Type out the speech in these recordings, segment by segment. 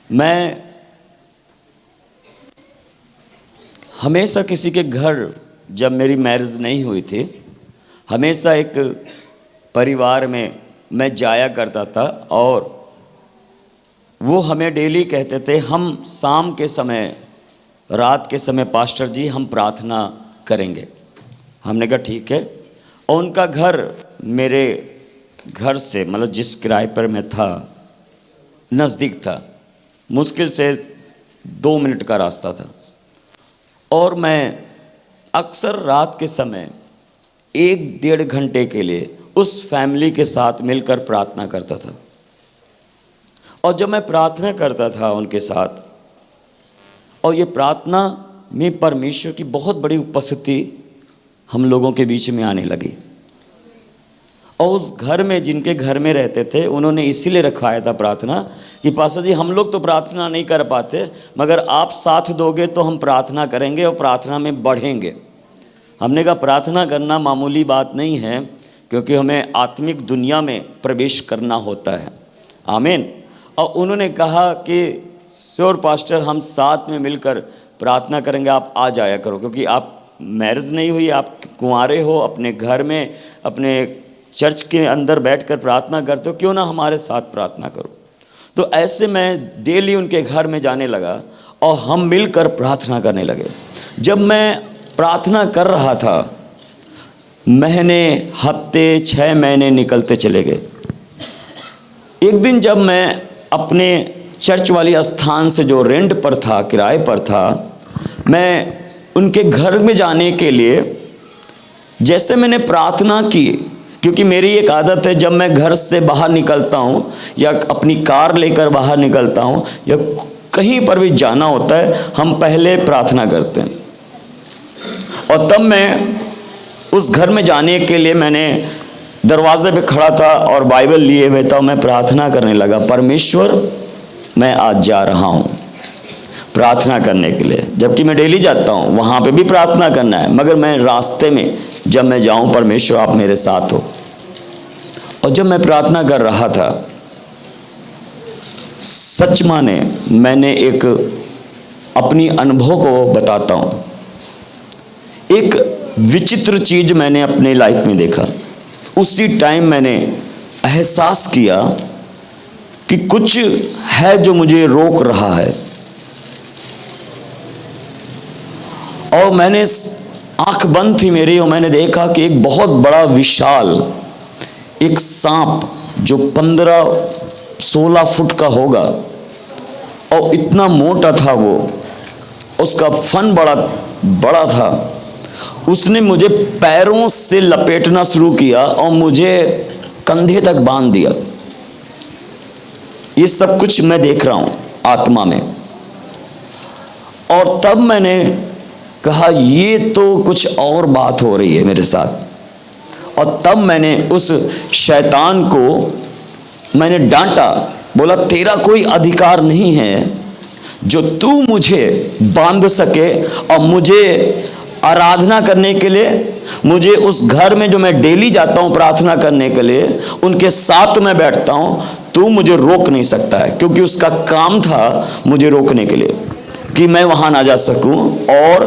मैं हमेशा किसी के घर, जब मेरी मैरिज नहीं हुई थी, हमेशा एक परिवार में मैं जाया करता था और वो हमें डेली कहते थे, हम शाम के समय, रात के समय पास्टर जी हम प्रार्थना करेंगे। हमने कहा ठीक है। और उनका घर मेरे घर से, मतलब जिस किराए पर मैं था, नज़दीक था, मुश्किल से 2 मिनट का रास्ता था। और मैं अक्सर रात के समय 1-1.5 घंटे के लिए उस फैमिली के साथ मिलकर प्रार्थना करता था। और जब मैं प्रार्थना करता था उनके साथ, और ये प्रार्थना में परमेश्वर की बहुत बड़ी उपस्थिति हम लोगों के बीच में आने लगी। और उस घर में, जिनके घर में रहते थे, उन्होंने इसीलिए रखाया था प्रार्थना कि पास्टर जी हम लोग तो प्रार्थना नहीं कर पाते, मगर आप साथ दोगे तो हम प्रार्थना करेंगे और प्रार्थना में बढ़ेंगे। हमने कहा प्रार्थना करना मामूली बात नहीं है, क्योंकि हमें आत्मिक दुनिया में प्रवेश करना होता है। आमीन। और उन्होंने कहा कि श्योर पास्टर, हम साथ में मिलकर प्रार्थना करेंगे, आप आ जाया करो, क्योंकि आप मैरिज नहीं हुई, आप कुंवारे हो, अपने घर में अपने चर्च के अंदर बैठकर प्रार्थना करते हो, क्यों ना हमारे साथ प्रार्थना करो। तो ऐसे मैं डेली उनके घर में जाने लगा और हम मिलकर प्रार्थना करने लगे। जब मैं प्रार्थना कर रहा था, महीने, हफ्ते, 6 महीने निकलते चले गए। एक दिन जब मैं अपने चर्च वाली स्थान से, जो रेंट पर था, किराए पर था, मैं उनके घर में जाने के लिए जैसे मैंने प्रार्थना की, क्योंकि मेरी एक आदत है, जब मैं घर से बाहर निकलता हूँ या अपनी कार लेकर बाहर निकलता हूँ या कहीं पर भी जाना होता है, हम पहले प्रार्थना करते हैं। और तब मैं उस घर में जाने के लिए मैंने दरवाजे पे खड़ा था और बाइबल लिए हुए था। मैं प्रार्थना करने लगा, परमेश्वर मैं आज जा रहा हूँ प्रार्थना करने के लिए, जबकि मैं डेली जाता हूँ, वहाँ पे भी प्रार्थना करना है, मगर मैं रास्ते में जब मैं जाऊँ, परमेश्वर आप मेरे साथ हो। और जब मैं प्रार्थना कर रहा था, सच माने मैंने एक अपनी अनुभव को बताता हूँ, एक विचित्र चीज मैंने अपने लाइफ में देखा। उसी टाइम मैंने एहसास किया कि कुछ है जो मुझे रोक रहा है। और मैंने, आंख बंद थी मेरी, और मैंने देखा कि एक बहुत बड़ा विशाल एक सांप, जो 15-16 फुट का होगा और इतना मोटा था वो, उसका फन बड़ा था, उसने मुझे पैरों से लपेटना शुरू किया और मुझे कंधे तक बांध दिया। ये सब कुछ मैं देख रहा हूं आत्मा में। और तब मैंने कहा ये तो कुछ और बात हो रही है मेरे साथ। और तब मैंने उस शैतान को मैंने डांटा, बोला तेरा कोई अधिकार नहीं है जो तू मुझे बांध सके और मुझे आराधना करने के लिए, मुझे उस घर में जो मैं डेली जाता हूं प्रार्थना करने के लिए, उनके साथ मैं बैठता हूं, तू मुझे रोक नहीं सकता है। क्योंकि उसका काम था मुझे रोकने के लिए कि मैं वहां ना जा सकूं और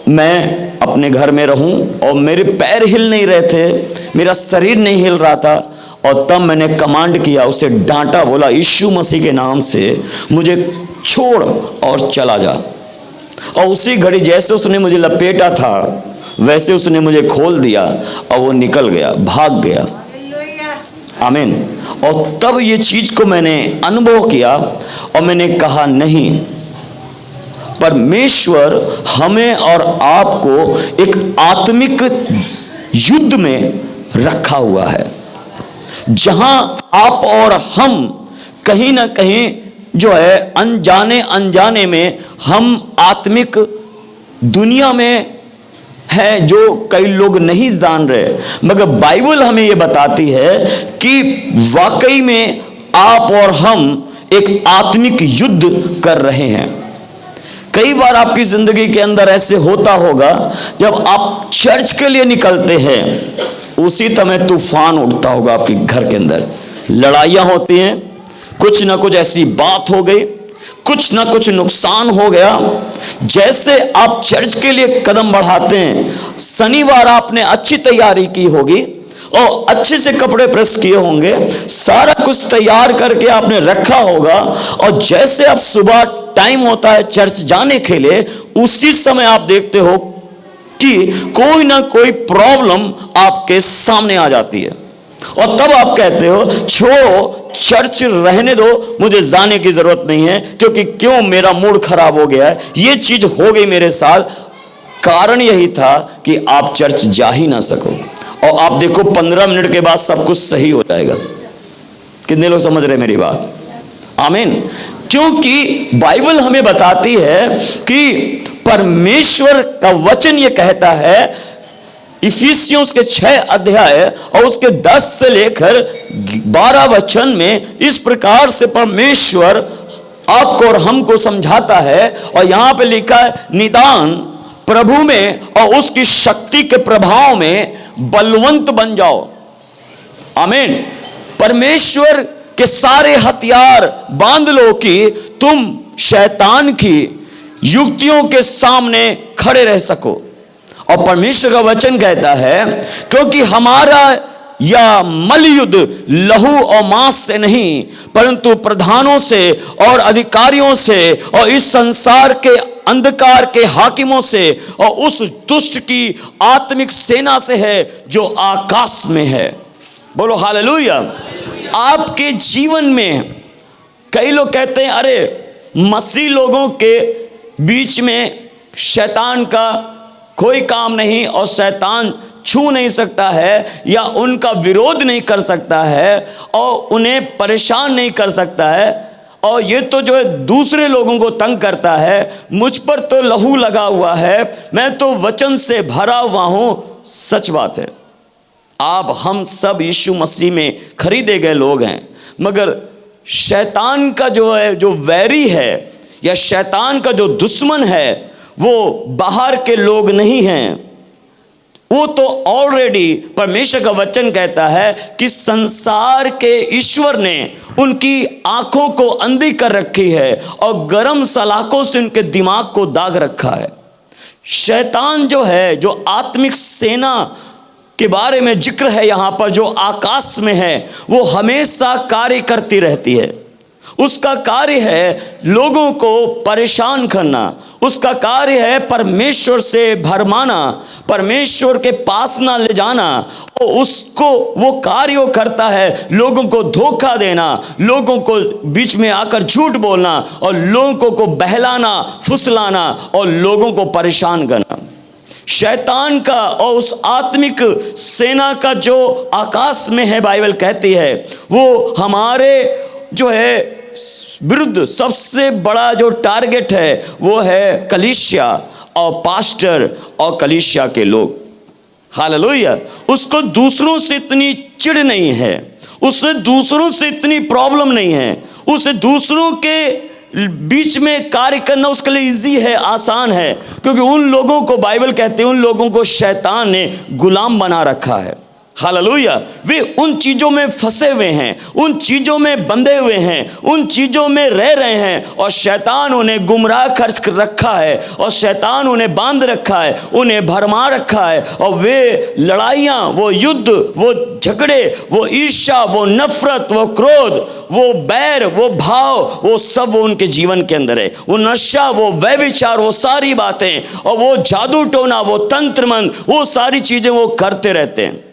मैं अपने घर में रहूं। और मेरे पैर हिल नहीं रहे थे, मेरा शरीर नहीं हिल रहा था। और तब मैंने कमांड किया, उसे डांटा, बोला यीशु मसीह के नाम से मुझे छोड़ और चला जा। और उसी घड़ी जैसे उसने मुझे लपेटा था, वैसे उसने मुझे खोल दिया और वो निकल गया, भाग गया। आमीन। और तब ये चीज को मैंने अनुभव किया और मैंने कहा नहीं, परमेश्वर हमें और आपको एक आत्मिक युद्ध में रखा हुआ है, जहां आप और हम कहीं ना कहीं जो है अनजाने में हम आत्मिक दुनिया में हैं, जो कई लोग नहीं जान रहे। मगर बाइबल हमें ये बताती है कि वाकई में आप और हम एक आत्मिक युद्ध कर रहे हैं। कई बार आपकी जिंदगी के अंदर ऐसे होता होगा, जब आप चर्च के लिए निकलते हैं, उसी समय तूफान उठता होगा आपके घर के अंदर, लड़ाइयां होती हैं, कुछ ना कुछ ऐसी बात हो गई, कुछ ना कुछ नुकसान हो गया। जैसे आप चर्च के लिए कदम बढ़ाते हैं, शनिवार आपने अच्छी तैयारी की होगी और अच्छे से कपड़े प्रेस किए होंगे, सारा कुछ तैयार करके आपने रखा होगा, और जैसे आप सुबह टाइम होता है चर्च जाने के लिए, उसी समय आप देखते हो कि कोई ना कोई प्रॉब्लम आपके सामने आ जाती है, और तब आप कहते हो छोड़ो, चर्च रहने दो, मुझे जाने की जरूरत नहीं है, क्योंकि क्यों, मेरा मूड खराब हो गया है, ये चीज हो गई मेरे साथ। कारण यही था कि आप चर्च जा ही ना सको, और आप देखो 15 मिनट के बाद सब कुछ सही हो जाएगा। कितने लोग समझ रहे मेरी बात? आमीन। क्योंकि बाइबल हमें बताती है कि परमेश्वर का वचन ये कहता है, इफिसियों के 6 अध्याय और उसके 10 से लेकर 12 वचन में इस प्रकार से परमेश्वर आपको और हमको समझाता है। और यहां पे लिखा है, निदान प्रभु में और उसकी शक्ति के प्रभाव में बलवंत बन जाओ। आमीन। परमेश्वर के सारे हथियार बांध लो कि तुम शैतान की युक्तियों के सामने खड़े रह सको। और परमेश्वर का वचन कहता है, क्योंकि हमारा या मलयुद्ध लहू और मांस से नहीं, परंतु प्रधानों से और अधिकारियों से और इस संसार के अंधकार के हाकिमों से और उस दुष्ट की आत्मिक सेना से है जो आकाश में है। बोलो हालेलुया। आपके जीवन में कई लोग कहते हैं, अरे मसीह लोगों के बीच में शैतान का कोई काम नहीं और शैतान छू नहीं सकता है या उनका विरोध नहीं कर सकता है और उन्हें परेशान नहीं कर सकता है, और ये तो जो है दूसरे लोगों को तंग करता है, मुझ पर तो लहू लगा हुआ है, मैं तो वचन से भरा हुआ हूं। सच बात है, आप हम सब यीशु मसीह में खरीदे गए लोग हैं, मगर शैतान का जो है, जो वैरी है या शैतान का जो दुश्मन है, वो बाहर के लोग नहीं हैं। वो तो ऑलरेडी परमेश्वर का वचन कहता है कि संसार के ईश्वर ने उनकी आंखों को अंधी कर रखी है और गरम सलाखों से उनके दिमाग को दाग रखा है। शैतान जो है, जो आत्मिक सेना के बारे में जिक्र है यहां पर, जो आकाश में है, वो हमेशा कार्य करती रहती है। उसका कार्य है लोगों को परेशान करना, उसका कार्य है परमेश्वर से भरमाना, परमेश्वर के पास ना ले जाना, और उसको वो कार्य करता है लोगों को धोखा देना, लोगों को बीच में आकर झूठ बोलना और लोगों को बहलाना, फुसलाना और लोगों को परेशान करना। शैतान का और उस आत्मिक सेना का जो आकाश में है, बाइबल कहती है, वो हमारे जो है विरुद्ध सबसे बड़ा जो टारगेट है वो है कलीसिया और पास्टर और कलीसिया के लोग। हालेलुया। उसको दूसरों से इतनी चिढ़ नहीं है, उससे दूसरों से इतनी प्रॉब्लम नहीं है, उसे दूसरों के बीच में कार्य करना उसके लिए इजी है, आसान है, क्योंकि उन लोगों को बाइबल कहते हैं, उन लोगों को शैतान ने गुलाम बना रखा है। हालेलुया। वे उन चीज़ों में फंसे हुए हैं, उन चीज़ों में बंधे हुए हैं, उन चीज़ों में रह रहे हैं, और शैतान उन्हें गुमराह कर रखा है, और शैतान उन्हें बांध रखा है, उन्हें भरमा रखा है, और वे लड़ाइयाँ, वो युद्ध, वो झगड़े, वो ईर्ष्या, वो नफरत, वो क्रोध, वो बैर, वो भाव, वो सब वो उनके जीवन के अंदर है। वो नशा, वो व्यभिचार, वो सारी बातें, और वो जादू टोना, वो तंत्र मंत्र, वो सारी चीज़ें वो करते रहते हैं।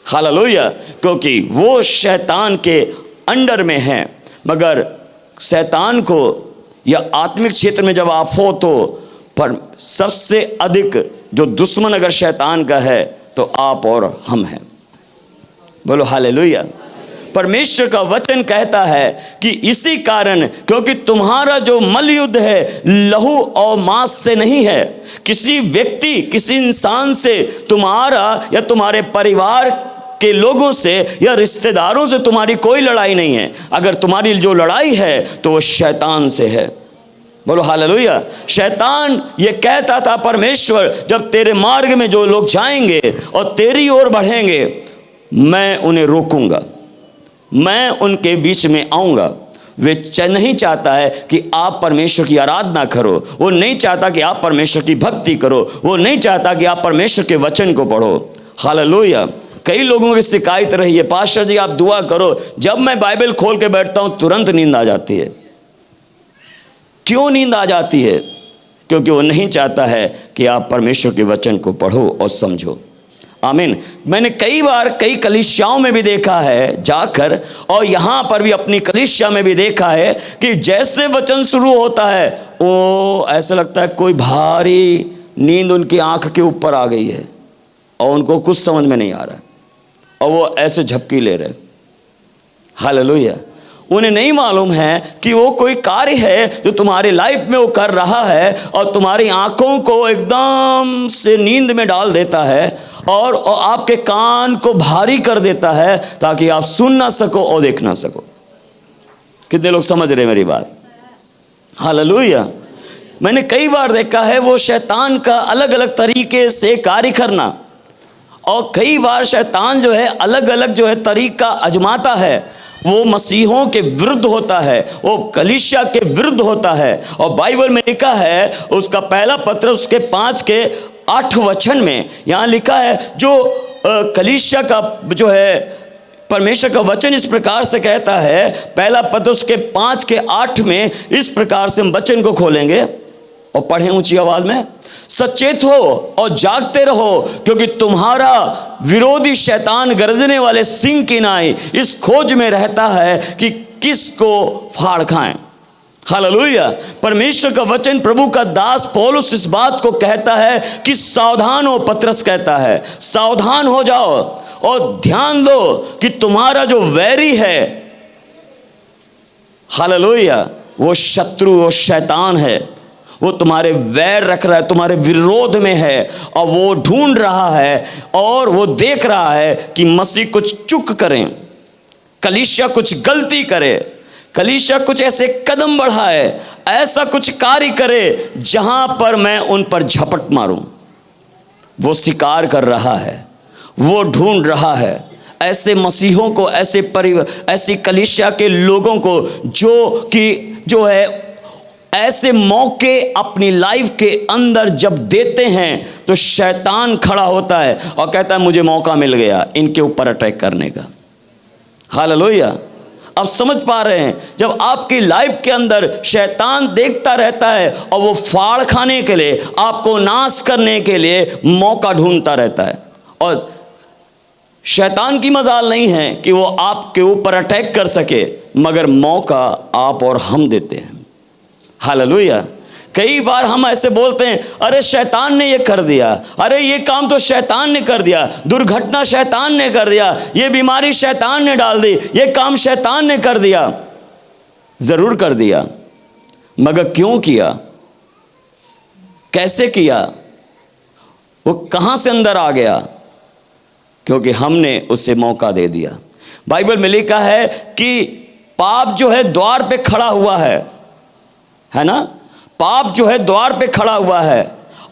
हालेलुया। क्योंकि वो शैतान के अंडर में है। मगर शैतान को या आत्मिक क्षेत्र में जब आप हो तो पर सबसे अधिक जो दुश्मन अगर शैतान का है तो आप और हम हैं। बोलो हालेलुया। परमेश्वर का वचन कहता है कि इसी कारण, क्योंकि तुम्हारा जो मलयुद्ध है लहू और मांस से नहीं है, किसी व्यक्ति, किसी इंसान से तुम्हारा या तुम्हारे परिवार के लोगों से या रिश्तेदारों से तुम्हारी कोई लड़ाई नहीं है। अगर तुम्हारी जो लड़ाई है तो वो शैतान से है। बोलो हालेलुया। शैतान ये कहता था, परमेश्वर जब तेरे मार्ग में जो लोग जाएंगे और तेरी ओर बढ़ेंगे, मैं उन्हें रोकूंगा, मैं उनके बीच में आऊंगा, नहीं चाहता है कि आप परमेश्वर की आराधना करो, वो नहीं चाहता कि आप परमेश्वर की भक्ति करो, वो नहीं चाहता कि आप परमेश्वर के वचन को पढ़ो। हालेलुया। कई लोगों की शिकायत रही है, पास्टर जी आप दुआ करो, जब मैं बाइबल खोल के बैठता हूं तुरंत नींद आ जाती है। क्यों नींद आ जाती है? क्योंकि वो नहीं चाहता है कि आप परमेश्वर के वचन को पढ़ो और समझो। आमीन। मैंने कई बार कई कलीसियाओं में भी देखा है जाकर, और यहाँ पर भी अपनी कलीसिया में भी देखा है कि जैसे वचन शुरू होता है वो ऐसा लगता है कोई भारी नींद उनकी आंख के ऊपर आ गई है और उनको कुछ समझ में नहीं आ रहा और वो ऐसे झपकी ले रहे। हालेलुया। उन्हें नहीं मालूम है कि वो कोई कार्य है जो तुम्हारी लाइफ में वो कर रहा है और तुम्हारी आंखों को एकदम से नींद में डाल देता है और आपके कान को भारी कर देता है ताकि आप सुन ना सको और देख ना सको। कितने लोग समझ रहे मेरी बात? हालेलुया। मैंने कई बार देखा है वो शैतान का अलग अलग तरीके से कार्य करना, और कई बार शैतान जो है अलग अलग जो है तरीका आजमाता है। वो मसीहों के विरुद्ध होता है, वो कलीसिया के विरुद्ध होता है। और बाइबल में लिखा है उसका पहला पत्र उसके 5 के 8 वचन में यहाँ लिखा है, जो कलीसिया का जो है परमेश्वर का वचन इस प्रकार से कहता है, पहला पत्र उसके 5 के 8 में इस प्रकार से हम वचन को खोलेंगे और पढ़ें ऊंची आवाज में। सचेत हो और जागते रहो, क्योंकि तुम्हारा विरोधी शैतान गरजने वाले सिंह की नाई इस खोज में रहता है कि किसको फाड़ खाएं। हालेलुया। परमेश्वर का वचन प्रभु का दास पौलुस इस बात को कहता है कि सावधान हो। पतरस कहता है सावधान हो जाओ और ध्यान दो कि तुम्हारा जो वैरी है, हालेलुया, वो शत्रु, वो शैतान है, वो तुम्हारे वैर रख रहा है, तुम्हारे विरोध में है, और वो ढूंढ रहा है और वो देख रहा है कि मसीह कुछ चूक करें, कलीसिया कुछ गलती करे, कलीसिया कुछ ऐसे कदम बढ़ाए, ऐसा कुछ कार्य करे जहां पर मैं उन पर झपट मारूं। वो शिकार कर रहा है, वो ढूंढ रहा है ऐसे मसीहों को, ऐसे परिवार, ऐसी कलीसिया के लोगों को जो है ऐसे मौके अपनी लाइफ के अंदर जब देते हैं तो शैतान खड़ा होता है और कहता है मुझे मौका मिल गया इनके ऊपर अटैक करने का। हालेलुया। अब समझ पा रहे हैं, जब आपकी लाइफ के अंदर शैतान देखता रहता है और वो फाड़ खाने के लिए, आपको नाश करने के लिए मौका ढूंढता रहता है, और शैतान की मजाल नहीं है कि वो आपके ऊपर अटैक कर सके, मगर मौका आप और हम देते हैं। हालेलुया। कई बार हम ऐसे बोलते हैं, अरे शैतान ने ये कर दिया, अरे ये काम तो शैतान ने कर दिया, दुर्घटना शैतान ने कर दिया, ये बीमारी शैतान ने डाल दी, ये काम शैतान ने कर दिया। जरूर कर दिया, मगर क्यों किया, कैसे किया, वो कहां से अंदर आ गया? क्योंकि हमने उसे मौका दे दिया। बाइबल में लिखा है कि पाप जो है द्वार पे खड़ा हुआ है ना, पाप जो है द्वार पे खड़ा हुआ है,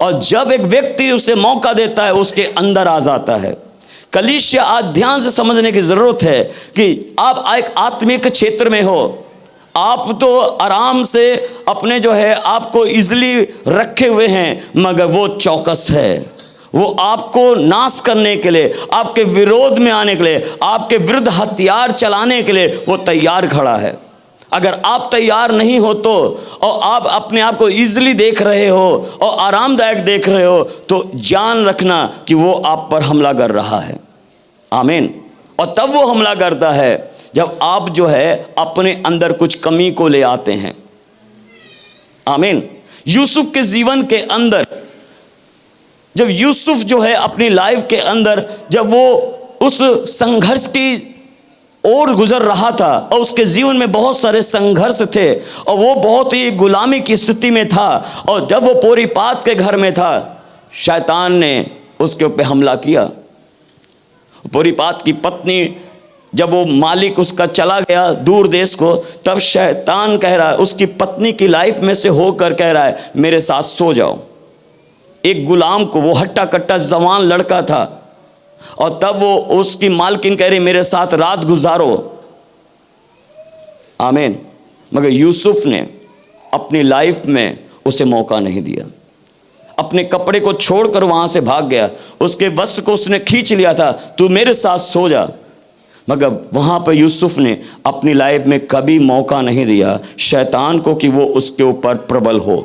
और जब एक व्यक्ति उसे मौका देता है उसके अंदर आ जाता है। कलीसिया आज ध्यान से समझने की जरूरत है कि आप एक आत्मिक क्षेत्र में हो, आप तो आराम से अपने जो है आपको इजली रखे हुए हैं, मगर वो चौकस है, वो आपको नाश करने के लिए, आपके विरोध में आने के लिए, आपके विरुद्ध हथियार चलाने के लिए वो तैयार खड़ा है। अगर आप तैयार नहीं हो तो, और आप अपने आप को इजीली देख रहे हो और आरामदायक देख रहे हो, तो जान रखना कि वो आप पर हमला कर रहा है। आमीन। और तब वो हमला करता है जब आप जो है अपने अंदर कुछ कमी को ले आते हैं। आमीन। यूसुफ के जीवन के अंदर, जब यूसुफ जो है अपनी लाइफ के अंदर जब वो उस संघर्ष की और गुजर रहा था, और उसके जीवन में बहुत सारे संघर्ष थे, और वो बहुत ही गुलामी की स्थिति में था, और जब वो पोरीपात के घर में था, शैतान ने उसके ऊपर हमला किया। पोरीपात की पत्नी, जब वो मालिक उसका चला गया दूर देश को, तब शैतान कह रहा है, उसकी पत्नी की लाइफ में से होकर कह रहा है मेरे साथ सो जाओ। एक गुलाम को, वो हट्टा कट्टा जवान लड़का था, और तब वो उसकी मालकिन कह रही मेरे साथ रात गुजारो। आमीन। मगर यूसुफ ने अपनी लाइफ में उसे मौका नहीं दिया। अपने कपड़े को छोड़कर वहाँ से भाग गया, उसके वस्त्र को उसने खींच लिया था, तू मेरे साथ सो जा। मगर वहाँ पर यूसुफ ने अपनी लाइफ में कभी मौका नहीं दिया शैतान को कि वो उसके ऊपर प्रबल हो।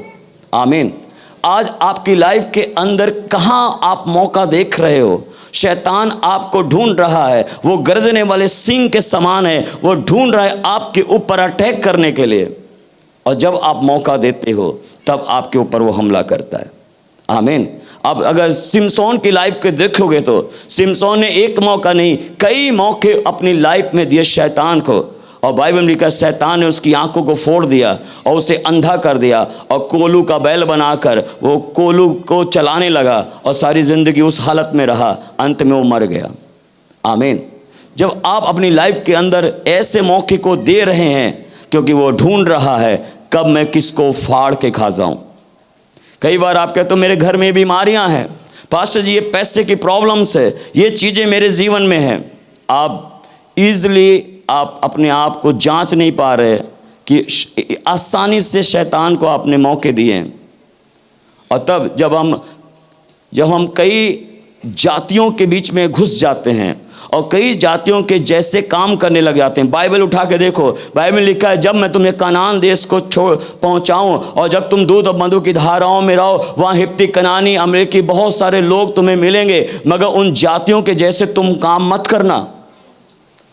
आमीन। आज आपकी लाइफ के अंदर कहाँ आप मौका देख रहे हो? शैतान आपको ढूंढ रहा है, वो गर्जने वाले सिंह के समान है, वो ढूंढ रहा है आपके ऊपर अटैक करने के लिए। और जब आप मौका देते हो तब आपके ऊपर वो हमला करता है। आमीन। अब अगर सिमसोन की लाइफ के देखोगे तो सिमसोन ने एक मौका नहीं, कई मौके अपनी लाइफ में दिए शैतान को। और बाइबल में लिखा शैतान ने उसकी आंखों को फोड़ दिया और उसे अंधा कर दिया और कोलू का बैल बनाकर वो कोलू को चलाने लगा और सारी ज़िंदगी उस हालत में रहा, अंत में वो मर गया। आमीन। जब आप अपनी लाइफ के अंदर ऐसे मौके को दे रहे हैं, क्योंकि वो ढूंढ रहा है कब मैं किसको फाड़ के खा जाऊं। कई बार आप कहते हो मेरे घर में बीमारियां हैं, पास्टर जी ये पैसे की प्रॉब्लम्स है, ये चीज़ें मेरे जीवन में हैं। आप ईज़िली आप अपने आप को जांच नहीं पा रहे कि आसानी से शैतान को आपने मौके दिए। और तब जब हम कई जातियों के बीच में घुस जाते हैं और कई जातियों के जैसे काम करने लग जाते हैं। बाइबल उठा के देखो, बाइबल में लिखा है जब मैं तुम्हें कनान देश को पहुंचाऊं और जब तुम दूध और मधु की धाराओं में रहो, वहाँ हिप्ती, कनानी, अमेरिकी बहुत सारे लोग तुम्हें मिलेंगे, मगर उन जातियों के जैसे तुम काम मत करना।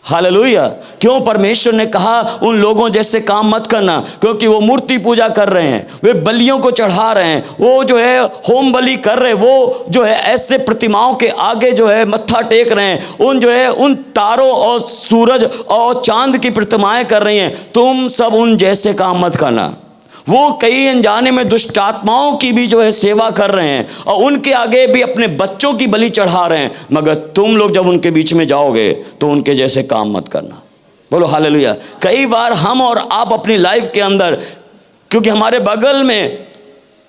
हालेलुया। क्यों परमेश्वर ने कहा उन लोगों जैसे काम मत करना? क्योंकि वो मूर्ति पूजा कर रहे हैं, वे बलियों को चढ़ा रहे हैं, वो जो है होम बलि कर रहे हैं, वो जो है ऐसे प्रतिमाओं के आगे जो है मत्था टेक रहे हैं, उन जो है उन तारों और सूरज और चांद की प्रतिमाएं कर रही हैं। तुम सब उन जैसे काम मत करना। वो कई अनजाने में दुष्ट आत्माओं की भी जो है सेवा कर रहे हैं और उनके आगे भी अपने बच्चों की बलि चढ़ा रहे हैं, मगर तुम लोग जब उनके बीच में जाओगे तो उनके जैसे काम मत करना। बोलो हालेलुया। कई बार हम और आप अपनी लाइफ के अंदर, क्योंकि हमारे बगल में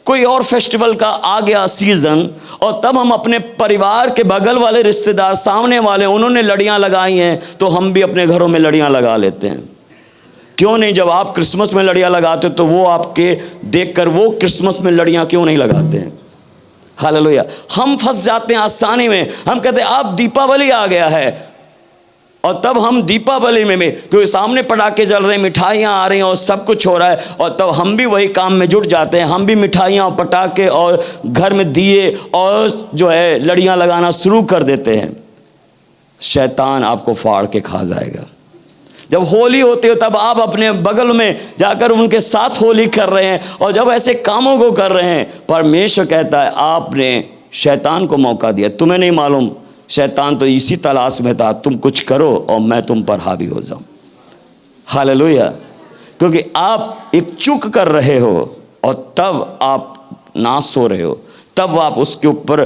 कोई और फेस्टिवल का आ गया सीजन, और तब हम अपने परिवार के बगल वाले रिश्तेदार, सामने वाले, उन्होंने लड़ियाँ लगाई हैं तो हम भी अपने घरों में लड़ियाँ लगा लेते हैं। क्यों नहीं? जब आप क्रिसमस में लड़ियाँ लगाते हो तो वो आपके देखकर वो क्रिसमस में लड़ियाँ क्यों नहीं लगाते हैं? हालेलुया। हम फंस जाते हैं आसानी में। हम कहते हैं अब दीपावली आ गया है, और तब हम दीपावली में क्योंकि सामने पटाखे जल रहे हैं, मिठाइयाँ आ रही हैं और सब कुछ हो रहा है, और तब हम भी वही काम में जुट जाते हैं। हम भी मिठाइयाँ और पटाखे और घर में दिए और जो है लड़ियाँ लगाना शुरू कर देते हैं। शैतान आपको फाड़ के खा जाएगा। जब होली होती हो तब आप अपने बगल में जाकर उनके साथ होली कर रहे हैं, और जब ऐसे कामों को कर रहे हैं, परमेश्वर कहता है आपने शैतान को मौका दिया। तुम्हें नहीं मालूम शैतान तो इसी तलाश में था, तुम कुछ करो और मैं तुम पर हावी हो जाऊं। हालेलुया। क्योंकि आप एक चूक कर रहे हो और तब आप ना सो रहे हो, तब आप उसके ऊपर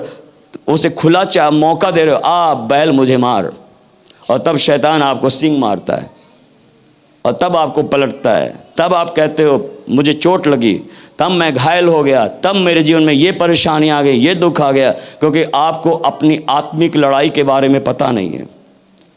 उसे खुला मौका दे रहे हो, आ बैल मुझे मार, और तब शैतान आपको सींग मारता है और तब आपको पलटता है। तब आप कहते हो मुझे चोट लगी, तब मैं घायल हो गया, तब मेरे जीवन में ये परेशानी आ गई, ये दुख आ गया, क्योंकि आपको अपनी आत्मिक लड़ाई के बारे में पता नहीं है।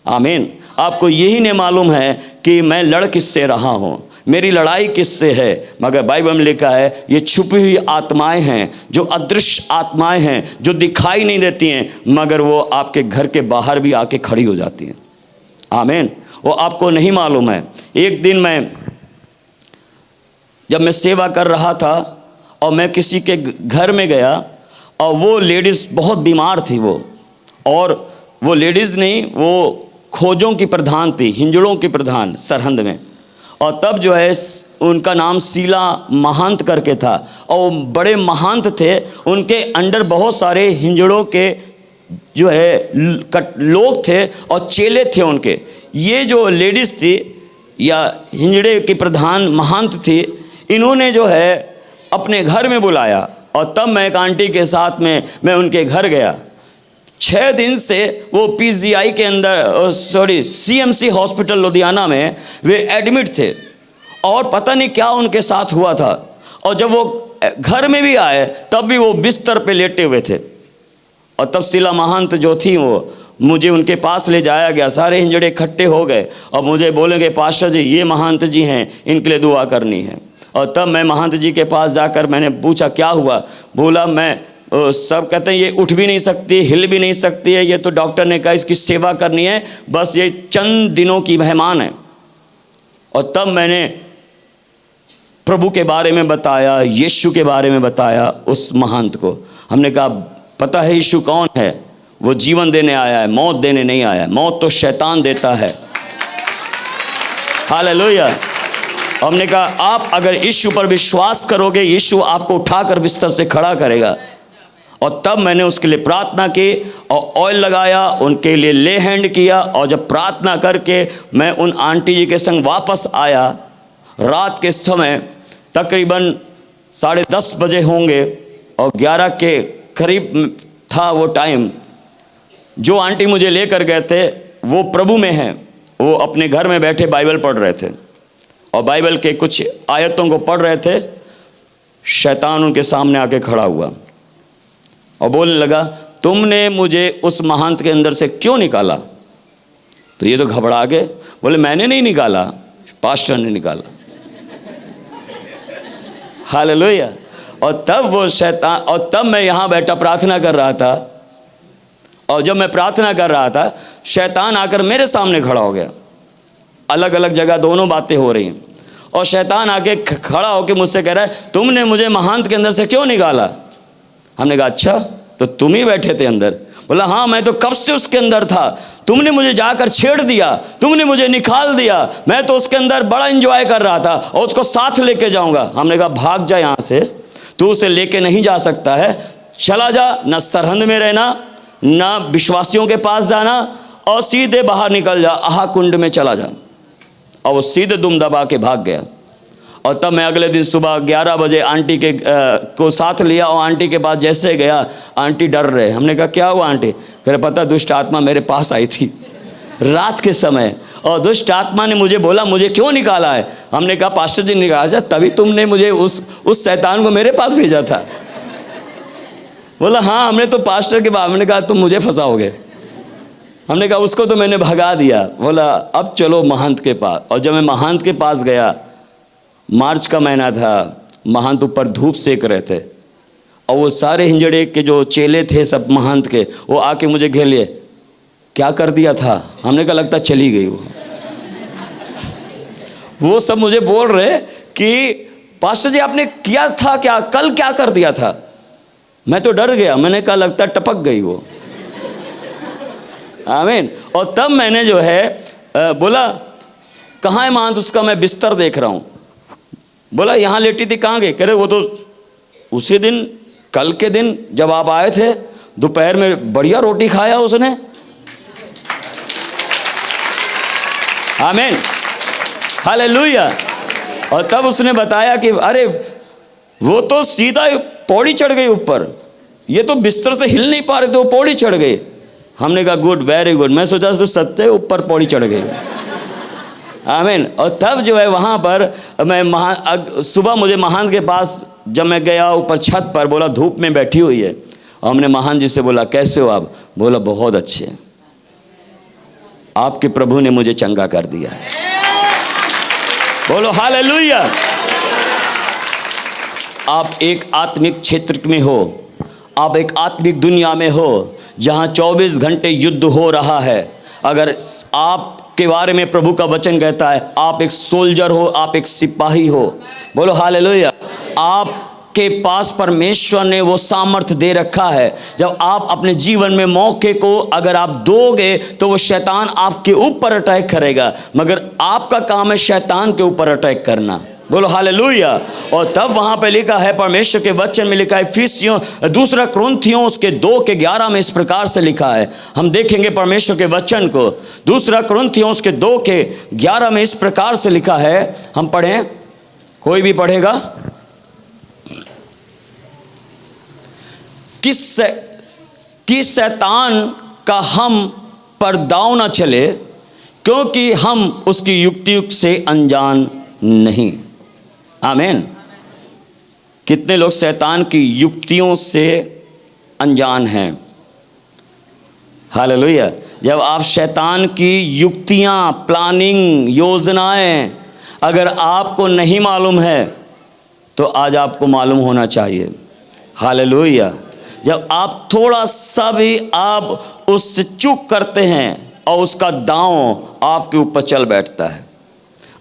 आमीन। आपको यही नहीं मालूम है कि मैं लड़ किससे रहा हूँ, मेरी लड़ाई किससे है। मगर बाइबल में लिखा है ये छुपी हुई आत्माएं हैं, जो अदृश्य आत्माएं हैं, जो दिखाई नहीं देती हैं, मगर वो आपके घर के बाहर भी आके खड़ी हो जाती हैं। आमीन। वो आपको नहीं मालूम है। एक दिन जब मैं सेवा कर रहा था और मैं किसी के घर में गया, और वो लेडीज़ बहुत बीमार थी और वो लेडीज़ नहीं, वो खोजों की प्रधान थी, हिंजड़ों की प्रधान सरहंद में। और तब जो है उनका नाम शीला महंत करके था, और वो बड़े महंत थे। उनके अंडर बहुत सारे हिंजड़ों के जो है लोग थे और चेले थे उनके। ये जो लेडीज़ थी या हिंजड़े की प्रधान महंत थी, इन्होंने जो है अपने घर में बुलाया, और तब मैं एक आंटी के साथ में मैं उनके घर गया। 6 दिन से वो PGI के अंदर CMC हॉस्पिटल लुधियाना में वे एडमिट थे, और पता नहीं क्या उनके साथ हुआ था। और जब वो घर में भी आए तब भी वो बिस्तर पे लेटे हुए थे। और तब शीला महंत जो थी मुझे उनके पास ले जाया गया, सारे हिंजड़े इकट्ठे हो गए और मुझे बोलेंगे पास्टर जी ये महंत जी हैं, इनके लिए दुआ करनी है। और तब मैं महंत जी के पास जाकर मैंने पूछा क्या हुआ। बोला मैं सब कहते हैं ये उठ भी नहीं सकती, हिल भी नहीं सकती है, ये तो डॉक्टर ने कहा इसकी सेवा करनी है, बस ये चंद दिनों की मेहमान है। और तब मैंने प्रभु के बारे में बताया, यीशु के बारे में बताया उस महंत को। हमने कहा पता है यीशु कौन है? वो जीवन देने आया है, मौत देने नहीं आया है। मौत तो शैतान देता है। हालेलुया। हमने कहा आप अगर यीशु पर विश्वास करोगे, यीशु आपको उठाकर बिस्तर से खड़ा करेगा। और तब मैंने उसके लिए प्रार्थना की और ऑयल लगाया, उनके लिए ले हैंड किया। और जब प्रार्थना करके मैं उन आंटी जी के संग वापस आया, रात के समय तकरीबन 10:30 बजे होंगे और 11 के करीब था वो टाइम। जो आंटी मुझे लेकर गए थे वो प्रभु में हैं, वो अपने घर में बैठे बाइबल पढ़ रहे थे और बाइबल के कुछ आयतों को पढ़ रहे थे। शैतान उनके सामने आके खड़ा हुआ और बोलने लगा तुमने मुझे उस महंत के अंदर से क्यों निकाला? तो ये तो घबरा गए, बोले मैंने नहीं निकाला, पास्टर ने निकाला। हालेलुया। और तब वो शैतान, और तब मैं यहाँ बैठा प्रार्थना कर रहा था, और जब मैं प्रार्थना कर रहा था शैतान आकर मेरे सामने खड़ा हो गया। अलग अलग जगह दोनों बातें हो रही हैं और शैतान आके खड़ा होकर मुझसे कह रहा है तुमने मुझे महंत के अंदर से क्यों निकाला? हमने कहा अच्छा तो तुम ही बैठे थे अंदर? बोला हाँ मैं तो कब से उसके अंदर था, तुमने मुझे जाकर छेड़ दिया, तुमने मुझे निकाल दिया, मैं तो उसके अंदर बड़ा एंजॉय कर रहा था और उसको साथ लेके जाऊंगा। हमने कहा भाग जा यहाँ से, तू उसे लेके नहीं जा सकता है, चला जा, ना सरहंद में रहना, ना विश्वासियों के पास जाना, और सीधे बाहर निकल जा, आहा कुंड में चला जा। और वो सीधे दुम दबा के भाग गया। और तब मैं अगले दिन सुबह 11 बजे आंटी के को साथ लिया और आंटी के पास जैसे गया, आंटी डर रहे। हमने कहा क्या हुआ आंटी? कह रहे पता दुष्ट आत्मा मेरे पास आई थी रात के समय और दुष्ट आत्मा ने मुझे बोला मुझे क्यों निकाला है? हमने कहा पास्टर जी निकाला, तभी तुमने मुझे उस शैतान को मेरे पास भेजा था। बोला हाँ हमने तो पास्टर के बाद, हमने कहा तुम मुझे फंसाओगे। हमने कहा उसको तो मैंने भगा दिया। बोला अब चलो महंत के पास। और जब मैं महंत के पास गया, मार्च का महीना था, महंत ऊपर धूप सेक रहे थे और वो सारे हिंजड़े के जो चेले थे सब महंत के, वो आके मुझे घेर लिए, क्या कर दिया था? हमने कहा लगता चली गई वो सब मुझे बोल रहे कि पास्टर जी आपने किया था क्या, कल क्या कर दिया था? मैं तो डर गया, मैंने कहा लगता टपक गई वो। आमीन। और तब मैंने जो है बोला कहाँ है महंत उसका? मैं बिस्तर देख रहा हूँ। बोला यहाँ लेटी थी, कहाँ गई? कह रहे वो तो उसी दिन, कल के दिन जब आप आए थे दोपहर में बढ़िया रोटी खाया उसने। आमीन, हालेलुया। और तब उसने बताया कि अरे वो तो सीधा पौड़ी चढ़ गई ऊपर, ये तो बिस्तर से हिल नहीं पा रहे थे, वो पौड़ी चढ़ गई। हमने कहा गुड, वेरी गुड। मैं सोचा तो सत्य ऊपर पौड़ी चढ़ गई। आमीन। और तब जो है वहाँ पर मैं सुबह मुझे महंत के पास जब मैं गया ऊपर छत पर, बोला धूप में बैठी हुई है, और हमने महंत जी से बोला कैसे हो आप? बोला बहुत अच्छे, आपके प्रभु ने मुझे चंगा कर दिया है। बोलो हालेलुया। आप एक आत्मिक क्षेत्र में हो, आप एक आत्मिक दुनिया में हो जहाँ 24 घंटे युद्ध हो रहा है। अगर आप के बारे में प्रभु का वचन कहता है आप एक सोल्जर हो, आप एक सिपाही हो। बोलो हालेलुया। आपके पास परमेश्वर ने वो सामर्थ्य दे रखा है, जब आप अपने जीवन में मौके को अगर आप दोगे तो वो शैतान आपके ऊपर अटैक करेगा, मगर आपका काम है शैतान के ऊपर अटैक करना। बोलो हालेलुया। और तब वहाँ पे लिखा है, परमेश्वर के वचन में लिखा है, इफिसियों 2 कुरिन्थियों उसके 2:11 में इस प्रकार से लिखा है। हम देखेंगे परमेश्वर के वचन को, 2 कुरिन्थियों उसके 2:11 में इस प्रकार से लिखा है। हम पढ़ें, कोई भी पढ़ेगा। कि शैतान का हम पर दांव न चले, क्योंकि हम उसकी युक्ति से अनजान नहीं। आमीन। कितने लोग शैतान की युक्तियों से अनजान हैं? हालेलुया। जब आप शैतान की युक्तियां, प्लानिंग, योजनाएं अगर आपको नहीं मालूम है तो आज आपको मालूम होना चाहिए। हालेलुया। जब आप थोड़ा सा भी आप उससे चूक करते हैं और उसका दांव आपके ऊपर चल बैठता है।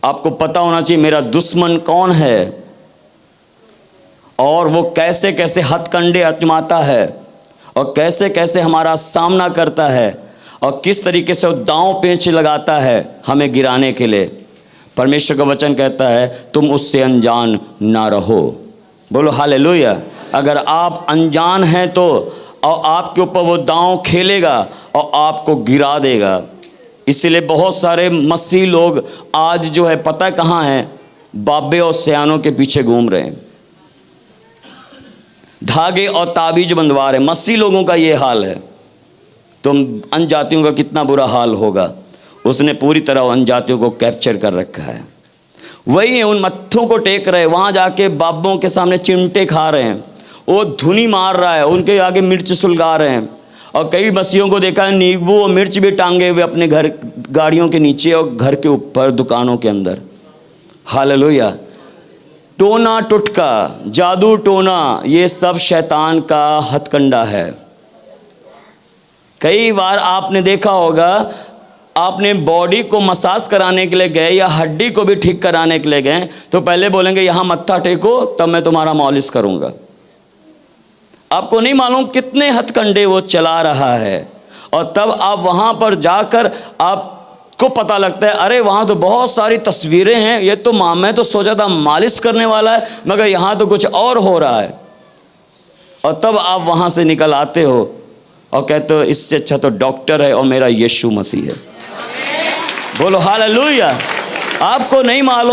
आपको पता होना चाहिए मेरा दुश्मन कौन है और वो कैसे कैसे हथकंडे आजमाता है और कैसे कैसे हमारा सामना करता है और किस तरीके से वो दांव पेंच लगाता है हमें गिराने के लिए। परमेश्वर का वचन कहता है तुम उससे अनजान ना रहो। बोलो हालेलुया। अगर आप अनजान हैं तो और आपके ऊपर वो दांव खेलेगा और आपको गिरा देगा। इसीलिए बहुत सारे मसीह लोग आज जो है पता कहाँ हैं, बाबे और सयानों के पीछे घूम रहे हैं, धागे और ताबीज बंधवा रहे हैं। मसीह लोगों का ये हाल है, तुम अनजातियों का कितना बुरा हाल होगा। उसने पूरी तरह अनजातियों को कैप्चर कर रखा है। वही है, उन मत्थों को टेक रहे, वहाँ जाके बाबों के सामने चिमटे खा रहे हैं, वो धुनी मार रहा है, उनके आगे मिर्च सुलगा रहे हैं। और कई मसीहों को देखा है नींबू और मिर्च भी टांगे हुए अपने घर, गाड़ियों के नीचे और घर के ऊपर, दुकानों के अंदर। हालेलुया। टोना टुटका, जादू टोना, ये सब शैतान का हथकंडा है। कई बार आपने देखा होगा, आपने बॉडी को मसाज कराने के लिए गए या हड्डी को भी ठीक कराने के लिए गए तो पहले बोलेंगे यहाँ मत्था टेको तब मैं तुम्हारा मालिश करूँगा। आपको नहीं मालूम कितने हथकंडे वो चला रहा है। और तब आप वहाँ पर जाकर आपको पता लगता है अरे वहाँ तो बहुत सारी तस्वीरें हैं, ये तो मैं तो सोचा था मालिश करने वाला है मगर यहाँ तो कुछ और हो रहा है। और तब आप वहाँ से निकल आते हो और कहते हो इससे अच्छा तो डॉक्टर है और मेरा यीशु मसीह है। बोलो हालेलुया। आपको नहीं मालूम